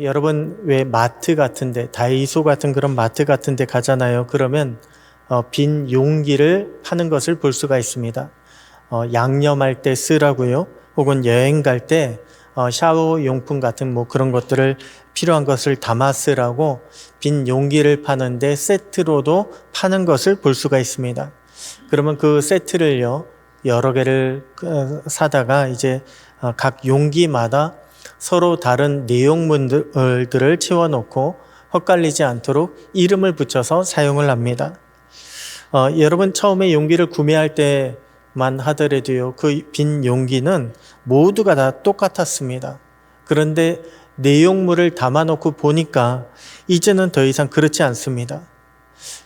여러분 왜 마트 같은데 다이소 같은 그런 마트 같은데 가잖아요. 그러면 빈 용기를 파는 것을 볼 수가 있습니다. 양념할 때 쓰라고요. 혹은 여행 갈 때 샤워 용품 같은 뭐 그런 것들을 필요한 것을 담아 쓰라고 빈 용기를 파는데 세트로도 파는 것을 볼 수가 있습니다. 그러면 그 세트를요 여러 개를 사다가 이제 각 용기마다 서로 다른 내용물들을 채워놓고 헛갈리지 않도록 이름을 붙여서 사용을 합니다. 여러분 처음에 용기를 구매할 때만 하더라도요, 그 빈 용기는 모두가 다 똑같았습니다. 그런데 내용물을 담아놓고 보니까 이제는 더 이상 그렇지 않습니다.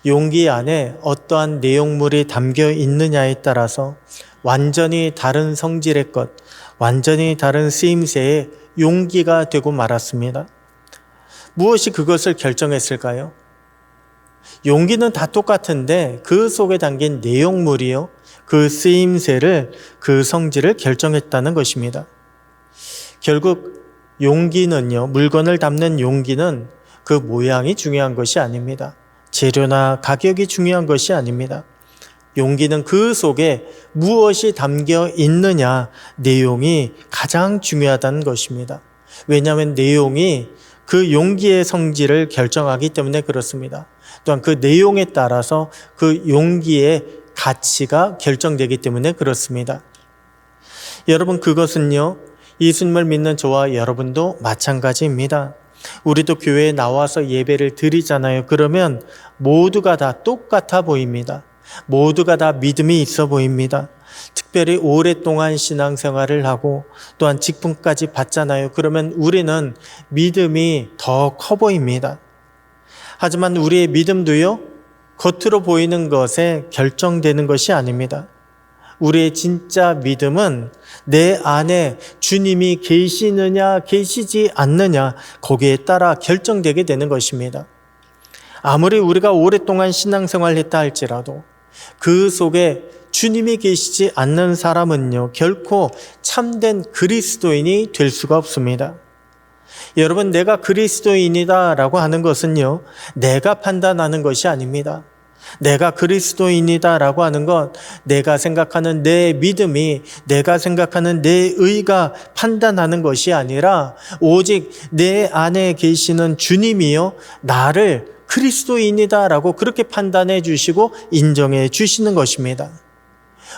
용기 안에 어떠한 내용물이 담겨 있느냐에 따라서 완전히 다른 성질의 것, 완전히 다른 쓰임새의 용기가 되고 말았습니다. 무엇이 그것을 결정했을까요? 용기는 다 똑같은데 그 속에 담긴 내용물이요, 그 쓰임새를, 그 성질을 결정했다는 것입니다. 결국 용기는요, 물건을 담는 용기는 그 모양이 중요한 것이 아닙니다. 재료나 가격이 중요한 것이 아닙니다. 용기는 그 속에 무엇이 담겨 있느냐, 내용이 가장 중요하다는 것입니다. 왜냐하면 내용이 그 용기의 성질을 결정하기 때문에 그렇습니다. 또한 그 내용에 따라서 그 용기의 가치가 결정되기 때문에 그렇습니다. 여러분, 그것은요, 예수님을 믿는 저와 여러분도 마찬가지입니다. 우리도 교회에 나와서 예배를 드리잖아요. 그러면 모두가 다 똑같아 보입니다. 모두가 다 믿음이 있어 보입니다. 특별히 오랫동안 신앙생활을 하고 또한 직분까지 받잖아요. 그러면 우리는 믿음이 더 커 보입니다. 하지만 우리의 믿음도요, 겉으로 보이는 것에 결정되는 것이 아닙니다. 우리의 진짜 믿음은 내 안에 주님이 계시느냐 계시지 않느냐, 거기에 따라 결정되게 되는 것입니다. 아무리 우리가 오랫동안 신앙생활을 했다 할지라도 그 속에 주님이 계시지 않는 사람은요, 결코 참된 그리스도인이 될 수가 없습니다. 여러분, 내가 그리스도인이다 라고 하는 것은요, 내가 판단하는 것이 아닙니다. 내가 그리스도인이다 라고 하는 것, 내가 생각하는 내 믿음이, 내가 생각하는 내 의가 판단하는 것이 아니라 오직 내 안에 계시는 주님이요, 나를 그리스도인이다 라고 그렇게 판단해 주시고 인정해 주시는 것입니다.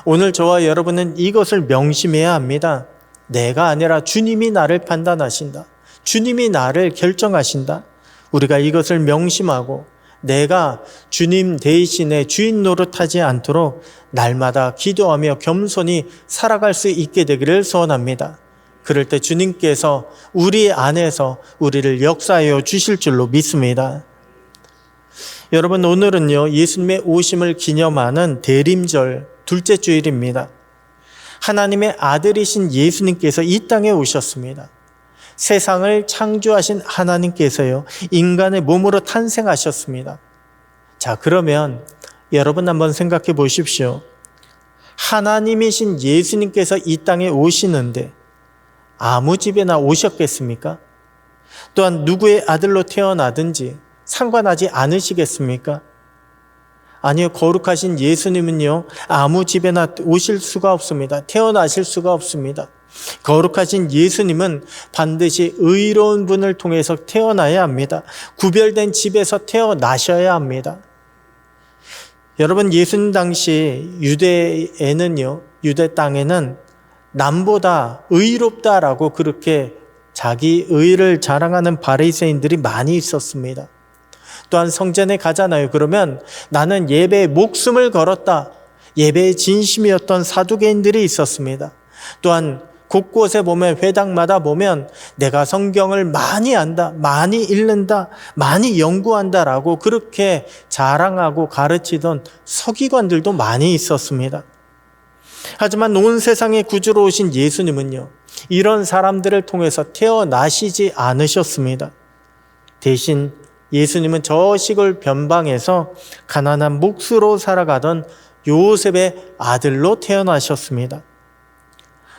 오늘 저와 여러분은 이것을 명심해야 합니다. 내가 아니라 주님이 나를 판단하신다. 주님이 나를 결정하신다. 우리가 이것을 명심하고 내가 주님 대신에 주인 노릇하지 않도록 날마다 기도하며 겸손히 살아갈 수 있게 되기를 소원합니다. 그럴 때 주님께서 우리 안에서 우리를 역사하여 주실 줄로 믿습니다. 여러분, 오늘은요, 예수님의 오심을 기념하는 대림절 둘째 주일입니다. 하나님의 아들이신 예수님께서 이 땅에 오셨습니다. 세상을 창조하신 하나님께서요, 인간의 몸으로 탄생하셨습니다. 자, 그러면 여러분 한번 생각해 보십시오. 하나님이신 예수님께서 이 땅에 오시는데 아무 집에나 오셨겠습니까? 또한 누구의 아들로 태어나든지 상관하지 않으시겠습니까? 아니요, 거룩하신 예수님은요, 아무 집에나 오실 수가 없습니다. 태어나실 수가 없습니다. 거룩하신 예수님은 반드시 의로운 분을 통해서 태어나야 합니다. 구별된 집에서 태어나셔야 합니다. 여러분, 예수님 당시 유대에는요, 유대 땅에는 남보다 의롭다라고 그렇게 자기 의를 자랑하는 바리새인들이 많이 있었습니다. 또한 성전에 가잖아요. 그러면 나는 예배에 목숨을 걸었다, 예배에 진심이었던 사두개인들이 있었습니다. 또한 곳곳에 보면, 회당마다 보면 내가 성경을 많이 안다, 많이 읽는다, 많이 연구한다라고 그렇게 자랑하고 가르치던 서기관들도 많이 있었습니다. 하지만 온 세상의 구주로 오신 예수님은요, 이런 사람들을 통해서 태어나시지 않으셨습니다. 대신 예수님은 저 시골 변방에서 가난한 몫으로 살아가던 요셉의 아들로 태어나셨습니다.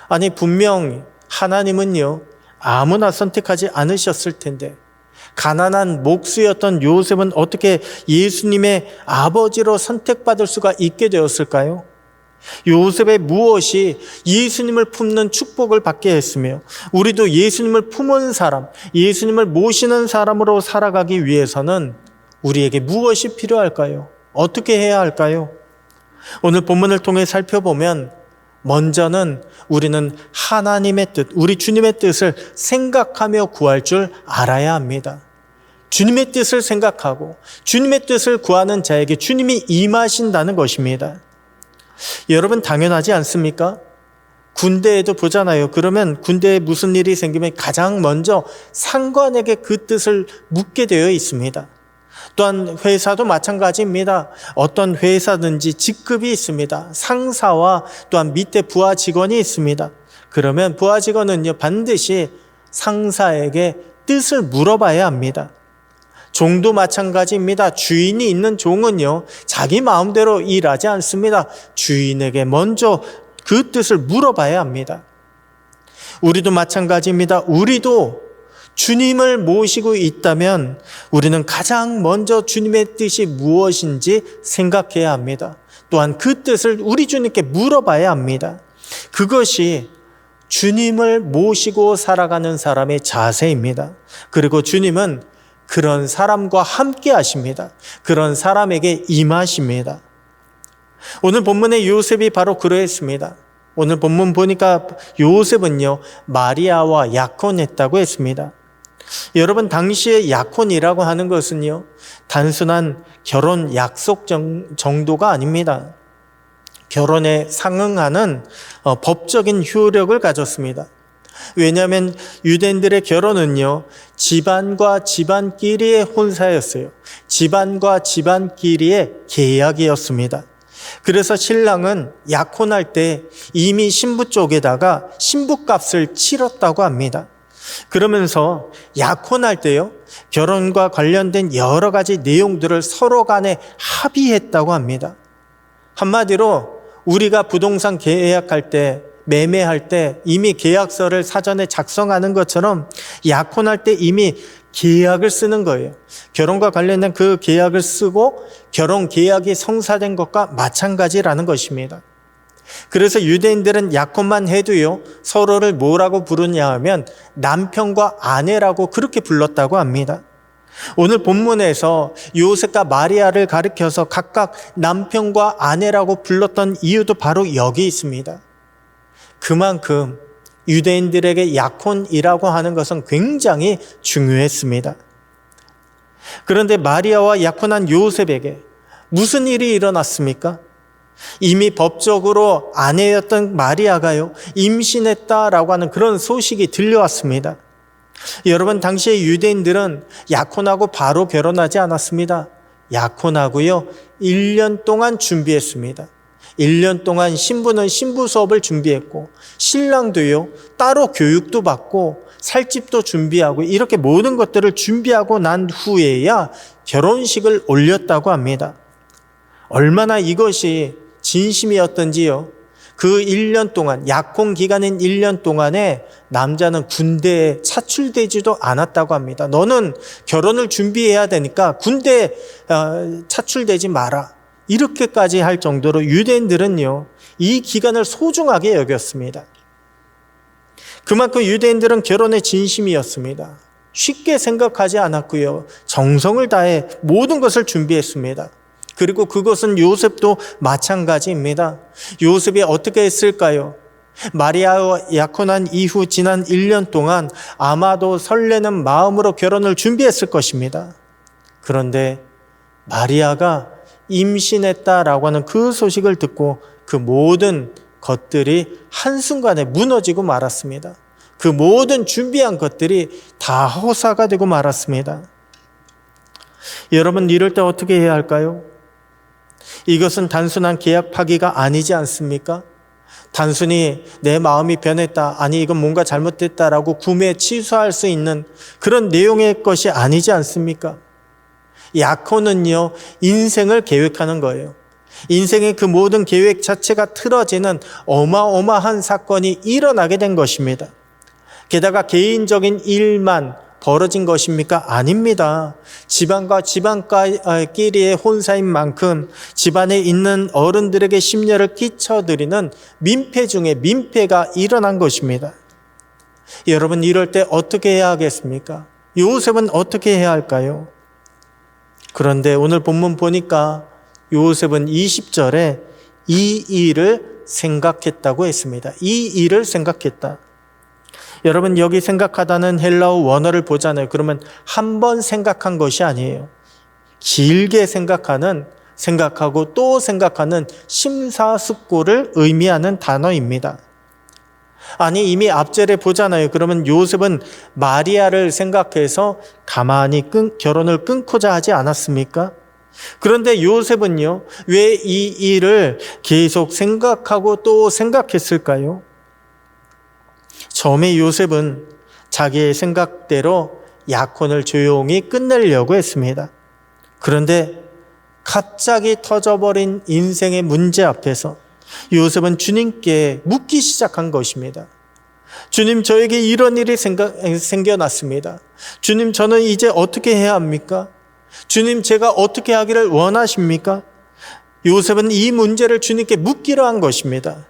아니, 분명 하나님은요, 아무나 선택하지 않으셨을 텐데 가난한 목수였던 요셉은 어떻게 예수님의 아버지로 선택받을 수가 있게 되었을까요? 요셉의 무엇이 예수님을 품는 축복을 받게 했으며 우리도 예수님을 품은 사람, 예수님을 모시는 사람으로 살아가기 위해서는 우리에게 무엇이 필요할까요? 어떻게 해야 할까요? 오늘 본문을 통해 살펴보면 먼저는 우리는 하나님의 뜻, 우리 주님의 뜻을 생각하며 구할 줄 알아야 합니다. 주님의 뜻을 생각하고 주님의 뜻을 구하는 자에게 주님이 임하신다는 것입니다. 여러분 당연하지 않습니까? 군대에도 보잖아요. 그러면 군대에 무슨 일이 생기면 가장 먼저 상관에게 그 뜻을 묻게 되어 있습니다. 또한 회사도 마찬가지입니다. 어떤 회사든지 직급이 있습니다. 상사와 또한 밑에 부하 직원이 있습니다. 그러면 부하 직원은요 반드시 상사에게 뜻을 물어봐야 합니다. 종도 마찬가지입니다. 주인이 있는 종은요 자기 마음대로 일하지 않습니다. 주인에게 먼저 그 뜻을 물어봐야 합니다. 우리도 마찬가지입니다. 우리도 주님을 모시고 있다면 우리는 가장 먼저 주님의 뜻이 무엇인지 생각해야 합니다. 또한 그 뜻을 우리 주님께 물어봐야 합니다. 그것이 주님을 모시고 살아가는 사람의 자세입니다. 그리고 주님은 그런 사람과 함께 하십니다. 그런 사람에게 임하십니다. 오늘 본문의 요셉이 바로 그러했습니다. 오늘 본문 보니까 요셉은요 마리아와 약혼했다고 했습니다. 여러분 당시에 약혼이라고 하는 것은요 단순한 결혼 약속 정도가 아닙니다. 결혼에 상응하는 법적인 효력을 가졌습니다. 왜냐하면 유대인들의 결혼은요 집안과 집안끼리의 혼사였어요. 집안과 집안끼리의 계약이었습니다. 그래서 신랑은 약혼할 때 이미 신부 쪽에다가 신부값을 치렀다고 합니다. 그러면서 약혼할 때요 결혼과 관련된 여러 가지 내용들을 서로 간에 합의했다고 합니다. 한마디로 우리가 부동산 계약할 때 매매할 때 이미 계약서를 사전에 작성하는 것처럼 약혼할 때 이미 계약을 쓰는 거예요. 결혼과 관련된 그 계약을 쓰고 결혼 계약이 성사된 것과 마찬가지라는 것입니다. 그래서 유대인들은 약혼만 해도요 서로를 뭐라고 부르냐 하면 남편과 아내라고 그렇게 불렀다고 합니다. 오늘 본문에서 요셉과 마리아를 가리켜서 각각 남편과 아내라고 불렀던 이유도 바로 여기 있습니다. 그만큼 유대인들에게 약혼이라고 하는 것은 굉장히 중요했습니다. 그런데 마리아와 약혼한 요셉에게 무슨 일이 일어났습니까? 이미 법적으로 아내였던 마리아가요 임신했다라고 하는 그런 소식이 들려왔습니다. 여러분 당시에 유대인들은 약혼하고 바로 결혼하지 않았습니다. 약혼하고요 1년 동안 준비했습니다. 1년 동안 신부는 신부 수업을 준비했고 신랑도요 따로 교육도 받고 살 집도 준비하고 이렇게 모든 것들을 준비하고 난 후에야 결혼식을 올렸다고 합니다. 얼마나 이것이 진심이었던지요. 그 1년 동안 약혼 기간인 1년 동안에 남자는 군대에 차출되지도 않았다고 합니다. 너는 결혼을 준비해야 되니까 군대에 차출되지 마라. 이렇게까지 할 정도로 유대인들은요 이 기간을 소중하게 여겼습니다. 그만큼 유대인들은 결혼의 진심이었습니다. 쉽게 생각하지 않았고요 정성을 다해 모든 것을 준비했습니다. 그리고 그것은 요셉도 마찬가지입니다. 요셉이 어떻게 했을까요? 마리아와 약혼한 이후 지난 1년 동안 아마도 설레는 마음으로 결혼을 준비했을 것입니다. 그런데 마리아가 임신했다라고 하는 그 소식을 듣고 그 모든 것들이 한순간에 무너지고 말았습니다. 그 모든 준비한 것들이 다 허사가 되고 말았습니다. 여러분 이럴 때 어떻게 해야 할까요? 이것은 단순한 계약 파기가 아니지 않습니까? 단순히 내 마음이 변했다, 아니 이건 뭔가 잘못됐다라고 구매 취소할 수 있는 그런 내용의 것이 아니지 않습니까? 약혼은요 인생을 계획하는 거예요. 인생의 그 모든 계획 자체가 틀어지는 어마어마한 사건이 일어나게 된 것입니다. 게다가 개인적인 일만 벌어진 것입니까? 아닙니다. 집안과 집안끼리의 혼사인 만큼 집안에 있는 어른들에게 심려를 끼쳐드리는 민폐 중에 민폐가 일어난 것입니다. 여러분, 이럴 때 어떻게 해야 하겠습니까? 요셉은 어떻게 해야 할까요? 그런데 오늘 본문 보니까 요셉은 20절에 이 일을 생각했다고 했습니다. 이 일을 생각했다. 여러분, 여기 생각하다는 헬라어 원어를 보잖아요. 그러면 한 번 생각한 것이 아니에요. 길게 생각하고 또 생각하는 심사숙고를 의미하는 단어입니다. 아니, 이미 앞절에 보잖아요. 그러면 요셉은 마리아를 생각해서 가만히 결혼을 끊고자 하지 않았습니까? 그런데 요셉은요, 왜 이 일을 계속 생각하고 또 생각했을까요? 처음에 요셉은 자기의 생각대로 약혼을 조용히 끝내려고 했습니다. 그런데 갑자기 터져버린 인생의 문제 앞에서 요셉은 주님께 묻기 시작한 것입니다. 주님, 저에게 이런 일이 생겨났습니다. 주님, 저는 이제 어떻게 해야 합니까? 주님, 제가 어떻게 하기를 원하십니까? 요셉은 이 문제를 주님께 묻기로 한 것입니다.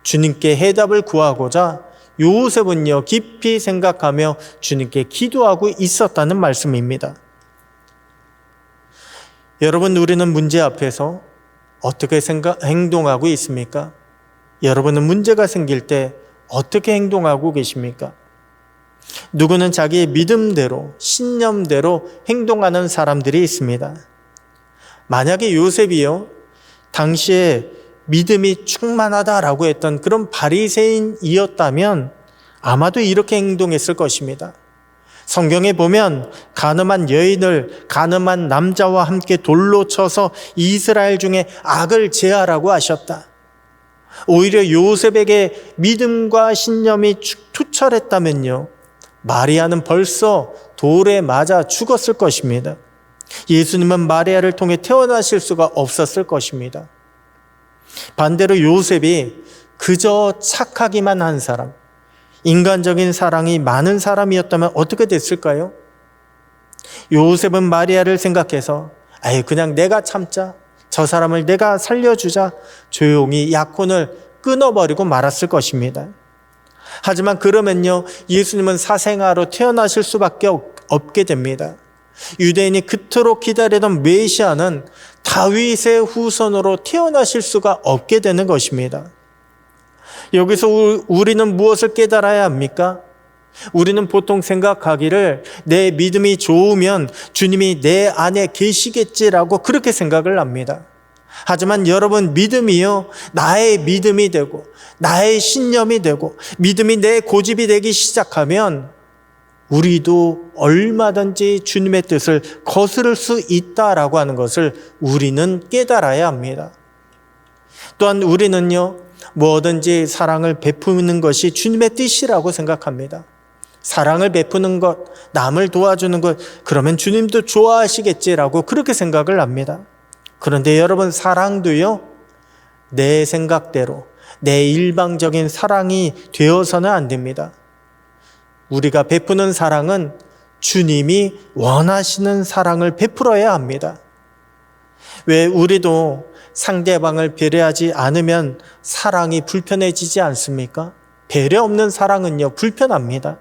주님께 해답을 구하고자 요셉은요, 깊이 생각하며 주님께 기도하고 있었다는 말씀입니다. 여러분, 우리는 문제 앞에서 어떻게 행동하고 있습니까? 여러분은 문제가 생길 때 어떻게 행동하고 계십니까? 누구는 자기의 믿음대로, 신념대로 행동하는 사람들이 있습니다. 만약에 요셉이요, 당시에 믿음이 충만하다라고 했던 그런 바리새인이었다면 아마도 이렇게 행동했을 것입니다. 성경에 보면 간음한 여인을 간음한 남자와 함께 돌로 쳐서 이스라엘 중에 악을 제하라고 하셨다. 오히려 요셉에게 믿음과 신념이 투철했다면요, 마리아는 벌써 돌에 맞아 죽었을 것입니다. 예수님은 마리아를 통해 태어나실 수가 없었을 것입니다. 반대로 요셉이 그저 착하기만 한 사람, 인간적인 사랑이 많은 사람이었다면 어떻게 됐을까요? 요셉은 마리아를 생각해서 그냥 내가 참자, 저 사람을 내가 살려주자, 조용히 약혼을 끊어버리고 말았을 것입니다. 하지만 그러면요, 예수님은 사생아로 태어나실 수밖에 없게 됩니다. 유대인이 그토록 기다리던 메시아는 다윗의 후손으로 태어나실 수가 없게 되는 것입니다. 여기서 우리는 무엇을 깨달아야 합니까? 우리는 보통 생각하기를 내 믿음이 좋으면 주님이 내 안에 계시겠지라고 그렇게 생각을 합니다. 하지만 여러분, 믿음이요, 나의 믿음이 되고 나의 신념이 되고 믿음이 내 고집이 되기 시작하면 우리도 얼마든지 주님의 뜻을 거스를 수 있다라고 하는 것을 우리는 깨달아야 합니다. 또한 우리는요, 뭐든지 사랑을 베푸는 것이 주님의 뜻이라고 생각합니다. 사랑을 베푸는 것, 남을 도와주는 것, 그러면 주님도 좋아하시겠지라고 그렇게 생각을 합니다. 그런데 여러분, 사랑도요, 내 생각대로 내 일방적인 사랑이 되어서는 안 됩니다. 우리가 베푸는 사랑은 주님이 원하시는 사랑을 베풀어야 합니다. 왜 우리도 상대방을 배려하지 않으면 사랑이 불편해지지 않습니까? 배려 없는 사랑은요, 불편합니다.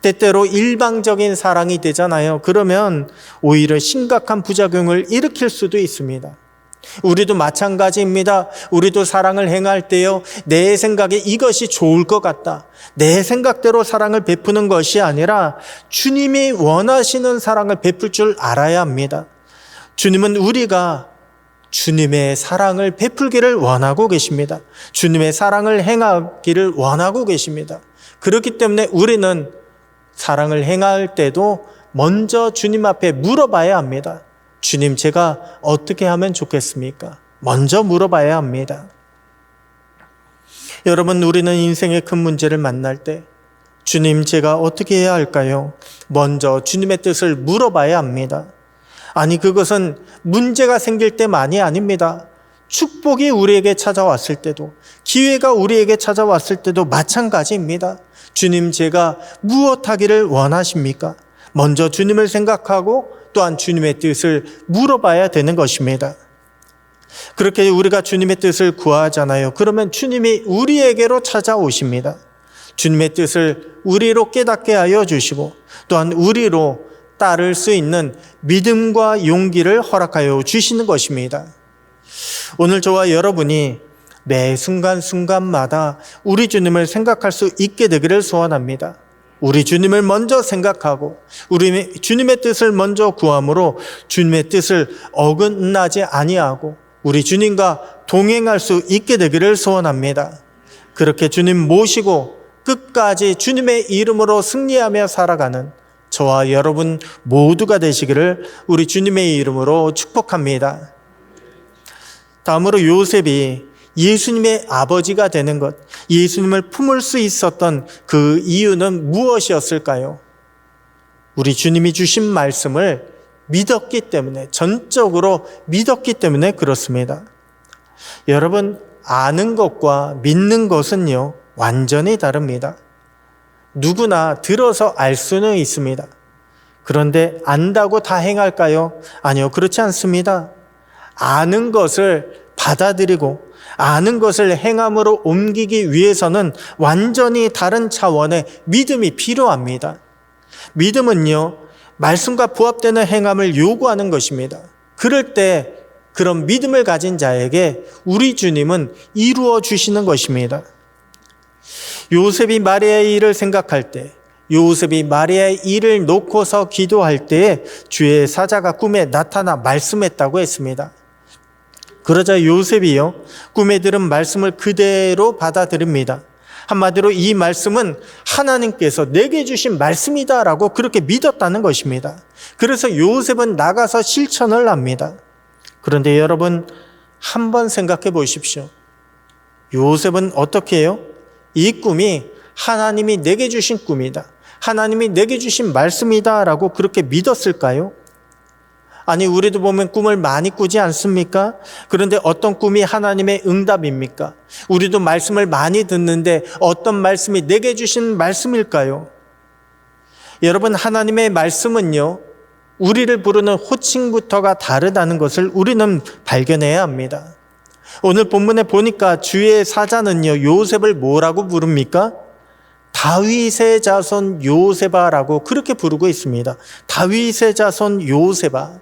때때로 일방적인 사랑이 되잖아요. 그러면 오히려 심각한 부작용을 일으킬 수도 있습니다. 우리도 마찬가지입니다. 우리도 사랑을 행할 때요, 내 생각에 이것이 좋을 것 같다, 내 생각대로 사랑을 베푸는 것이 아니라 주님이 원하시는 사랑을 베풀 줄 알아야 합니다. 주님은 우리가 주님의 사랑을 베풀기를 원하고 계십니다. 주님의 사랑을 행하기를 원하고 계십니다. 그렇기 때문에 우리는 사랑을 행할 때도 먼저 주님 앞에 물어봐야 합니다. 주님, 제가 어떻게 하면 좋겠습니까? 먼저 물어봐야 합니다. 여러분, 우리는 인생의 큰 문제를 만날 때 주님, 제가 어떻게 해야 할까요? 먼저 주님의 뜻을 물어봐야 합니다. 아니, 그것은 문제가 생길 때만이 아닙니다. 축복이 우리에게 찾아왔을 때도, 기회가 우리에게 찾아왔을 때도 마찬가지입니다. 주님, 제가 무엇 하기를 원하십니까? 먼저 주님을 생각하고 또한 주님의 뜻을 물어봐야 되는 것입니다. 그렇게 우리가 주님의 뜻을 구하잖아요. 그러면 주님이 우리에게로 찾아오십니다. 주님의 뜻을 우리로 깨닫게 하여 주시고 또한 우리로 따를 수 있는 믿음과 용기를 허락하여 주시는 것입니다. 오늘 저와 여러분이 매 순간순간마다 우리 주님을 생각할 수 있게 되기를 소원합니다. 우리 주님을 먼저 생각하고 우리 주님의 뜻을 먼저 구함으로 주님의 뜻을 어긋나지 아니하고 우리 주님과 동행할 수 있게 되기를 소원합니다. 그렇게 주님 모시고 끝까지 주님의 이름으로 승리하며 살아가는 저와 여러분 모두가 되시기를 우리 주님의 이름으로 축복합니다. 다음으로 요셉이 예수님의 아버지가 되는 것, 예수님을 품을 수 있었던 그 이유는 무엇이었을까요? 우리 주님이 주신 말씀을 믿었기 때문에, 전적으로 믿었기 때문에 그렇습니다. 여러분, 아는 것과 믿는 것은요, 완전히 다릅니다. 누구나 들어서 알 수는 있습니다. 그런데 안다고 다 행할까요? 아니요, 그렇지 않습니다. 아는 것을 받아들이고 아는 것을 행함으로 옮기기 위해서는 완전히 다른 차원의 믿음이 필요합니다. 믿음은요, 말씀과 부합되는 행함을 요구하는 것입니다. 그럴 때 그런 믿음을 가진 자에게 우리 주님은 이루어 주시는 것입니다. 요셉이 마리아의 일을 생각할 때, 요셉이 마리아의 일을 놓고서 기도할 때에 주의 사자가 꿈에 나타나 말씀했다고 했습니다. 그러자 요셉이요, 꿈에 들은 말씀을 그대로 받아들입니다. 한마디로 이 말씀은 하나님께서 내게 주신 말씀이다라고 그렇게 믿었다는 것입니다. 그래서 요셉은 나가서 실천을 합니다. 그런데 여러분, 한번 생각해 보십시오. 요셉은 어떻게 해요? 이 꿈이 하나님이 내게 주신 꿈이다, 하나님이 내게 주신 말씀이다라고 그렇게 믿었을까요? 아니, 우리도 보면 꿈을 많이 꾸지 않습니까? 그런데 어떤 꿈이 하나님의 응답입니까? 우리도 말씀을 많이 듣는데 어떤 말씀이 내게 주신 말씀일까요? 여러분, 하나님의 말씀은요, 우리를 부르는 호칭부터가 다르다는 것을 우리는 발견해야 합니다. 오늘 본문에 보니까 주의 사자는요, 요셉을 뭐라고 부릅니까? 다윗의 자손 요셉아라고 그렇게 부르고 있습니다. 다윗의 자손 요셉아.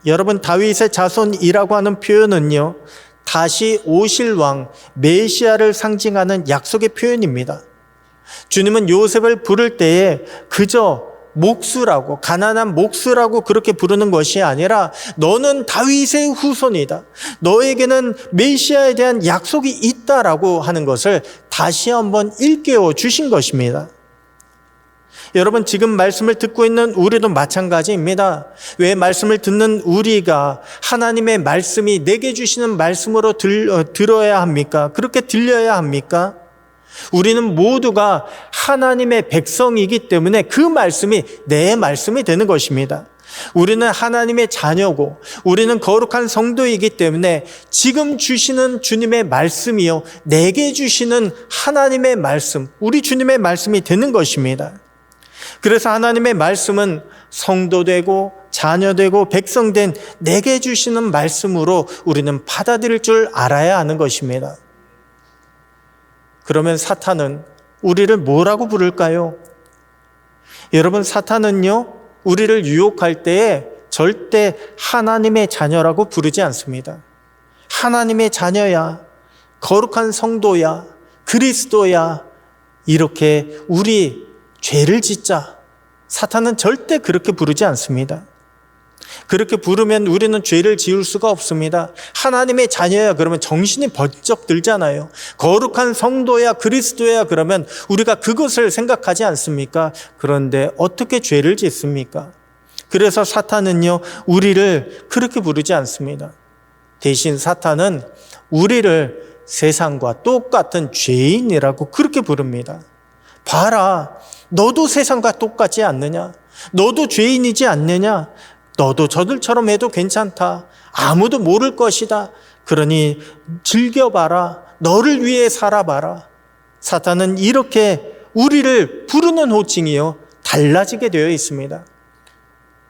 여러분, 다윗의 자손이라고 하는 표현은요, 다시 오실 왕 메시아를 상징하는 약속의 표현입니다. 주님은 요셉을 부를 때에 그저 목수라고, 가난한 목수라고 그렇게 부르는 것이 아니라 너는 다윗의 후손이다, 너에게는 메시아에 대한 약속이 있다라고 하는 것을 다시 한번 일깨워 주신 것입니다. 여러분, 지금 말씀을 듣고 있는 우리도 마찬가지입니다. 왜 말씀을 듣는 우리가 하나님의 말씀이 내게 주시는 말씀으로 들어야 합니까? 그렇게 들려야 합니까? 우리는 모두가 하나님의 백성이기 때문에 그 말씀이 내 말씀이 되는 것입니다. 우리는 하나님의 자녀고 우리는 거룩한 성도이기 때문에 지금 주시는 주님의 말씀이요, 내게 주시는 하나님의 말씀, 우리 주님의 말씀이 되는 것입니다. 그래서 하나님의 말씀은 성도되고 자녀되고 백성된 내게 주시는 말씀으로 우리는 받아들일 줄 알아야 하는 것입니다. 그러면 사탄은 우리를 뭐라고 부를까요? 여러분, 사탄은요, 우리를 유혹할 때에 절대 하나님의 자녀라고 부르지 않습니다. 하나님의 자녀야, 거룩한 성도야, 그리스도야, 이렇게 우리 죄를 짓자, 사탄은 절대 그렇게 부르지 않습니다. 그렇게 부르면 우리는 죄를 지을 수가 없습니다. 하나님의 자녀야 그러면 정신이 번쩍 들잖아요. 거룩한 성도야, 그리스도야 그러면 우리가 그것을 생각하지 않습니까? 그런데 어떻게 죄를 짓습니까? 그래서 사탄은요, 우리를 그렇게 부르지 않습니다. 대신 사탄은 우리를 세상과 똑같은 죄인이라고 그렇게 부릅니다. 봐라, 너도 세상과 똑같지 않느냐? 너도 죄인이지 않느냐? 너도 저들처럼 해도 괜찮다. 아무도 모를 것이다. 그러니 즐겨봐라. 너를 위해 살아봐라. 사탄은 이렇게 우리를 부르는 호칭이요, 달라지게 되어 있습니다.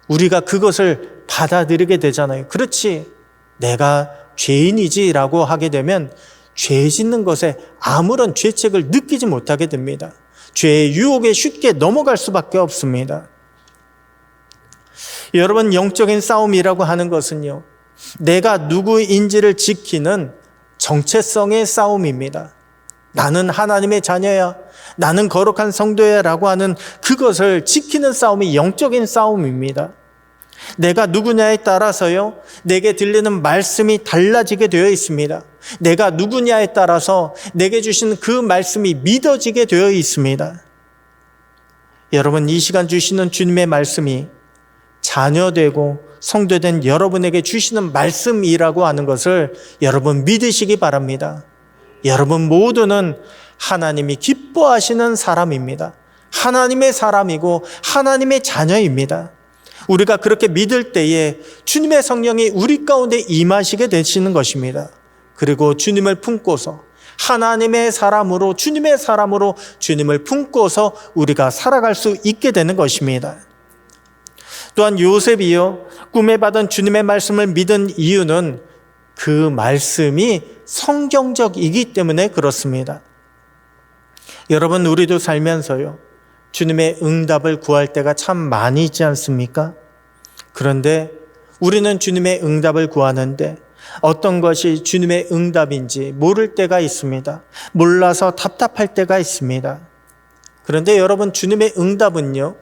우리가 그것을 받아들이게 되잖아요. 그렇지, 내가 죄인이지라고 하게 되면 죄 짓는 것에 아무런 죄책을 느끼지 못하게 됩니다. 죄의 유혹에 쉽게 넘어갈 수밖에 없습니다. 여러분, 영적인 싸움이라고 하는 것은요, 내가 누구인지를 지키는 정체성의 싸움입니다. 나는 하나님의 자녀야, 나는 거룩한 성도야 라고 하는 그것을 지키는 싸움이 영적인 싸움입니다. 내가 누구냐에 따라서요, 내게 들리는 말씀이 달라지게 되어 있습니다. 내가 누구냐에 따라서 내게 주신 그 말씀이 믿어지게 되어 있습니다. 여러분, 이 시간 주시는 주님의 말씀이 자녀되고 성도된 여러분에게 주시는 말씀이라고 하는 것을 여러분 믿으시기 바랍니다. 여러분 모두는 하나님이 기뻐하시는 사람입니다. 하나님의 사람이고 하나님의 자녀입니다. 우리가 그렇게 믿을 때에 주님의 성령이 우리 가운데 임하시게 되시는 것입니다. 그리고 주님을 품고서 하나님의 사람으로, 주님의 사람으로 주님을 품고서 우리가 살아갈 수 있게 되는 것입니다. 또한 요셉이요, 꿈에 받은 주님의 말씀을 믿은 이유는 그 말씀이 성경적이기 때문에 그렇습니다. 여러분, 우리도 살면서요, 주님의 응답을 구할 때가 참 많이 있지 않습니까? 그런데 우리는 주님의 응답을 구하는데 어떤 것이 주님의 응답인지 모를 때가 있습니다. 몰라서 답답할 때가 있습니다. 그런데 여러분, 주님의 응답은요,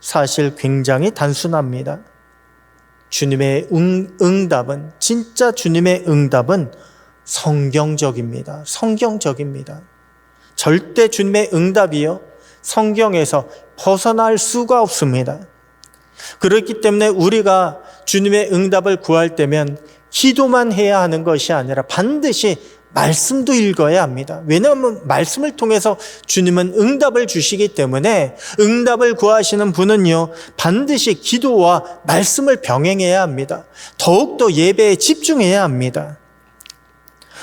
사실 굉장히 단순합니다. 주님의 응답은, 진짜 주님의 응답은 성경적입니다. 성경적입니다. 절대 주님의 응답이요, 성경에서 벗어날 수가 없습니다. 그렇기 때문에 우리가 주님의 응답을 구할 때면 기도만 해야 하는 것이 아니라 반드시 말씀도 읽어야 합니다. 왜냐하면 말씀을 통해서 주님은 응답을 주시기 때문에 응답을 구하시는 분은요, 반드시 기도와 말씀을 병행해야 합니다. 더욱더 예배에 집중해야 합니다.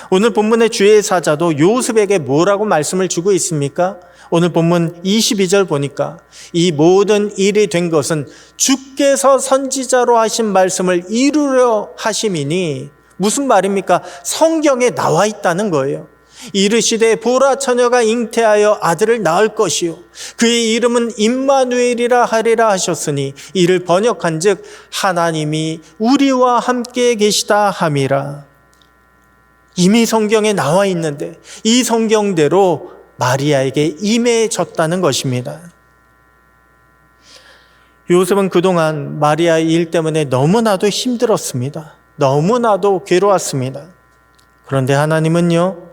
오늘 본문의 주의 사자도 요셉에게 뭐라고 말씀을 주고 있습니까? 오늘 본문 22절 보니까 이 모든 일이 된 것은 주께서 선지자로 하신 말씀을 이루려 하심이니, 무슨 말입니까? 성경에 나와 있다는 거예요. 이르시되 보라, 처녀가 잉태하여 아들을 낳을 것이요 그의 이름은 임마누엘이라 하리라 하셨으니 이를 번역한즉 하나님이 우리와 함께 계시다 함이라. 이미 성경에 나와 있는데 이 성경대로 마리아에게 임해졌다는 것입니다. 요셉은 그동안 마리아의 일 때문에 너무나도 힘들었습니다. 너무나도 괴로웠습니다. 그런데 하나님은요,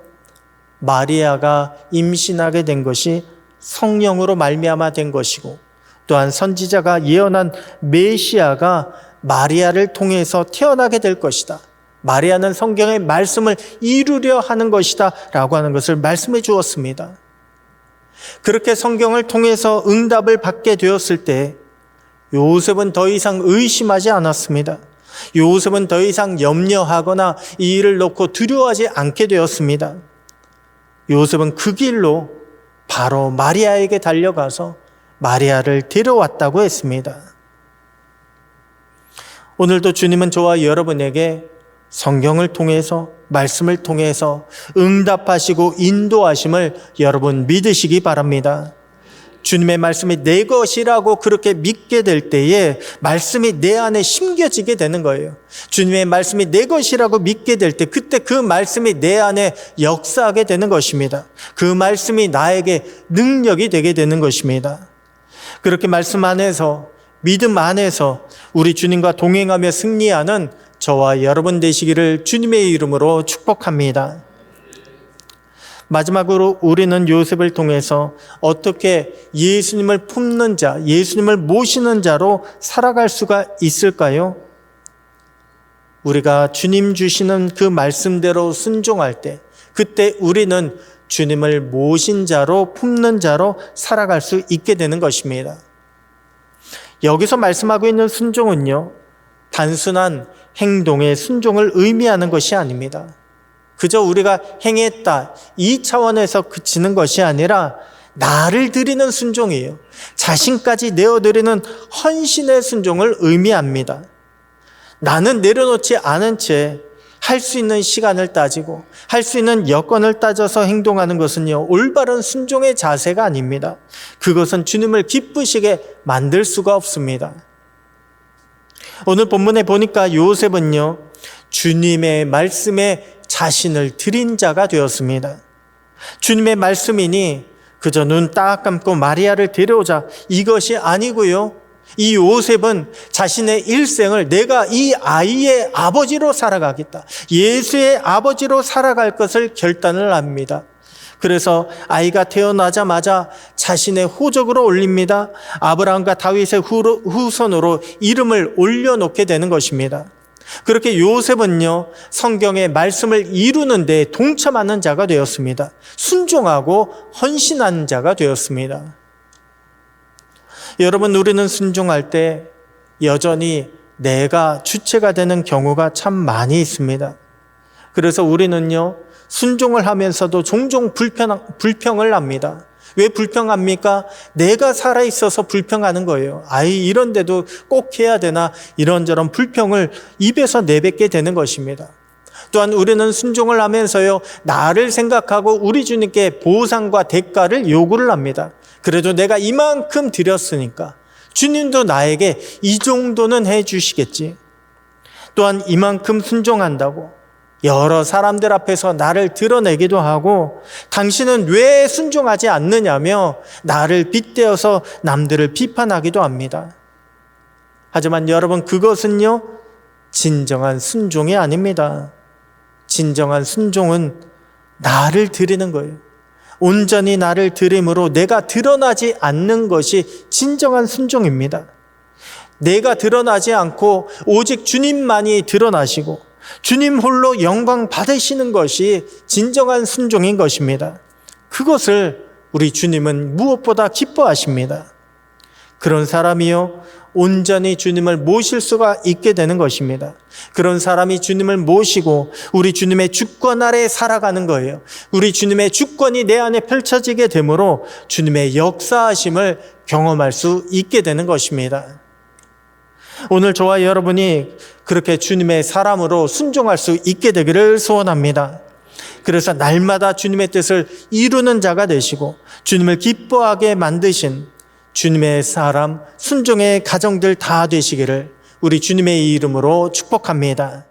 마리아가 임신하게 된 것이 성령으로 말미암아 된 것이고, 또한 선지자가 예언한 메시아가 마리아를 통해서 태어나게 될 것이다. 마리아는 성경의 말씀을 이루려 하는 것이다 라고 하는 것을 말씀해 주었습니다. 그렇게 성경을 통해서 응답을 받게 되었을 때 요셉은 더 이상 의심하지 않았습니다. 요셉은 더 이상 염려하거나 이 일을 놓고 두려워하지 않게 되었습니다. 요셉은 그 길로 바로 마리아에게 달려가서 마리아를 데려왔다고 했습니다. 오늘도 주님은 저와 여러분에게 성경을 통해서, 말씀을 통해서 응답하시고 인도하심을 여러분 믿으시기 바랍니다. 주님의 말씀이 내 것이라고 그렇게 믿게 될 때에 말씀이 내 안에 심겨지게 되는 거예요. 주님의 말씀이 내 것이라고 믿게 될 때 그때 그 말씀이 내 안에 역사하게 되는 것입니다. 그 말씀이 나에게 능력이 되게 되는 것입니다. 그렇게 말씀 안에서, 믿음 안에서 우리 주님과 동행하며 승리하는 저와 여러분 되시기를 주님의 이름으로 축복합니다. 마지막으로 우리는 요셉을 통해서 어떻게 예수님을 품는 자, 예수님을 모시는 자로 살아갈 수가 있을까요? 우리가 주님 주시는 그 말씀대로 순종할 때, 그때 우리는 주님을 모신 자로, 품는 자로 살아갈 수 있게 되는 것입니다. 여기서 말씀하고 있는 순종은요, 단순한 행동의 순종을 의미하는 것이 아닙니다. 그저 우리가 행했다 이 차원에서 그치는 것이 아니라 나를 드리는 순종이에요. 자신까지 내어드리는 헌신의 순종을 의미합니다. 나는 내려놓지 않은 채 할 수 있는 시간을 따지고 할 수 있는 여건을 따져서 행동하는 것은요, 올바른 순종의 자세가 아닙니다. 그것은 주님을 기쁘시게 만들 수가 없습니다. 오늘 본문에 보니까 요셉은요, 주님의 말씀에 자신을 드린 자가 되었습니다. 주님의 말씀이니 그저 눈 딱 감고 마리아를 데려오자 이것이 아니고요, 이 요셉은 자신의 일생을 내가 이 아이의 아버지로 살아가겠다, 예수의 아버지로 살아갈 것을 결단을 합니다. 그래서 아이가 태어나자마자 자신의 호적으로 올립니다. 아브라함과 다윗의 후손으로 이름을 올려놓게 되는 것입니다. 그렇게 요셉은요, 성경의 말씀을 이루는 데 동참하는 자가 되었습니다. 순종하고 헌신하는 자가 되었습니다. 여러분, 우리는 순종할 때 여전히 내가 주체가 되는 경우가 참 많이 있습니다. 그래서 우리는요, 순종을 하면서도 종종 불평을 합니다. 왜 불평합니까? 내가 살아있어서 불평하는 거예요. 이런데도 꼭 해야 되나? 이런저런 불평을 입에서 내뱉게 되는 것입니다. 또한 우리는 순종을 하면서요, 나를 생각하고 우리 주님께 보상과 대가를 요구를 합니다. 그래도 내가 이만큼 드렸으니까 주님도 나에게 이 정도는 해주시겠지. 또한 이만큼 순종한다고 여러 사람들 앞에서 나를 드러내기도 하고, 당신은 왜 순종하지 않느냐며 나를 빗대어서 남들을 비판하기도 합니다. 하지만 여러분, 그것은요, 진정한 순종이 아닙니다. 진정한 순종은 나를 드리는 거예요. 온전히 나를 드림으로 내가 드러나지 않는 것이 진정한 순종입니다. 내가 드러나지 않고 오직 주님만이 드러나시고 주님 홀로 영광 받으시는 것이 진정한 순종인 것입니다. 그것을 우리 주님은 무엇보다 기뻐하십니다. 그런 사람이요, 온전히 주님을 모실 수가 있게 되는 것입니다. 그런 사람이 주님을 모시고 우리 주님의 주권 아래 살아가는 거예요. 우리 주님의 주권이 내 안에 펼쳐지게 되므로 주님의 역사하심을 경험할 수 있게 되는 것입니다. 오늘 저와 여러분이 그렇게 주님의 사람으로 순종할 수 있게 되기를 소원합니다. 그래서 날마다 주님의 뜻을 이루는 자가 되시고 주님을 기뻐하게 만드신 주님의 사람, 순종의 가정들 다 되시기를 우리 주님의 이름으로 축복합니다.